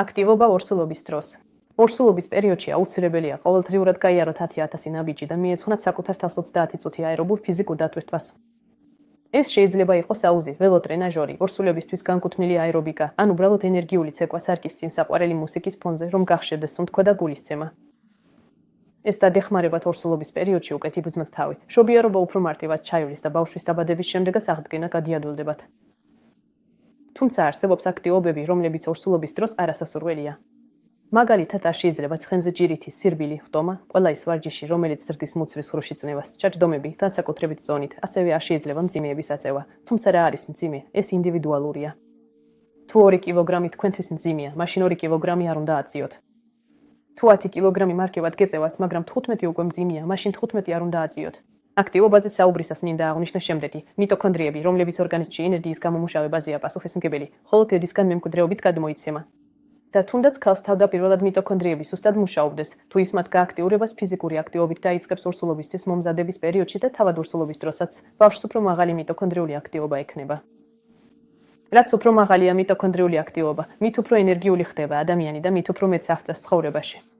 აქტივობა ორსულობის დროს. ორსულობის პერიოდში აუცილებელია ყოველდღიურად გაიაროთ 10,000 ნაბიჯი და მიეძღვნათ საკუთარ თავს 30 წუთი აერობულ ფიზიკურ დატვირთვას. ეს შეიძლება იყოს აუზი, ველოტრენაჟორი, ორსულებისთვის განკუთვნილი აერობიკა, ან უბრალოდ ენერგიული ცეკვა სარკის წინ საყვარელი მუსიკის ფონზე, რომ გახშერდეს სუნთქვა და გულისცემა. ეს დადეხმარებათ ორსულობის პერიოდში უკეთ იბრძნათ თავი. მშობიარობა უფრო მარტივად ჩაივლის და ბავშვის დაბადების შემდეგაც აღდგენა გადიადვილდებათ. თუმცა არსებობს აქტივობები, რომლებიც ორსულობის დროს არასასურველია. მაგალითად, არ შეიძლება ცხენზე ჯირითი, სირბილი, ხტომა, ყველა ის ვარჯიში, რომელიც ზრდის მუცლის ხროში წნევას, ჩაჯდომები, განსაკუთრებით წონით, ასევე არ შეიძლება მძიმეების აწევა. თუმცა რა არის მძიმე? ეს ინდივიდუალურია. თუ 2 კილოგრამი თქვენთვის მძიმეა, მაშინ 2 კილოგრამი არ უნდა აწიოთ. თუ 10 კილოგრამი მარკებად გეწევას, მაგრამ 15 უკვე მძიმეა, მაშინ 15 არ უნდა აწიოთ. აქტივობაზე საუბრისას მინდა აღვნიშნო შემდეგი: მიტოქონდრიები, რომლებიც ორგანიზმში ენერგიის გამომუშავებაზეა პასუხისმგებელი, ხოლო კლედისგან მემკვიდრეობით გადმოიცემა. და თუნდაც ქალს თავდაპირველად მიტოქონდრიები სუსტად მუშაობდეს, თუ ის მათ გააქტიურებას ფიზიკური აქტივობით დაიწყებს ორსულობისთვის მომზადების პერიოდში და თავად ორსულობის დროსაც, ბავშვს უფრო მაღალი მიტოქონდრიული აქტივობა ექნება. რაც უფრო მაღალია მიტოქონდრიული აქტივობა, მით უფრო ენერგიული ხდება ადამიანი და მით უფრო მეტს აღწევს ცხოვრებაში.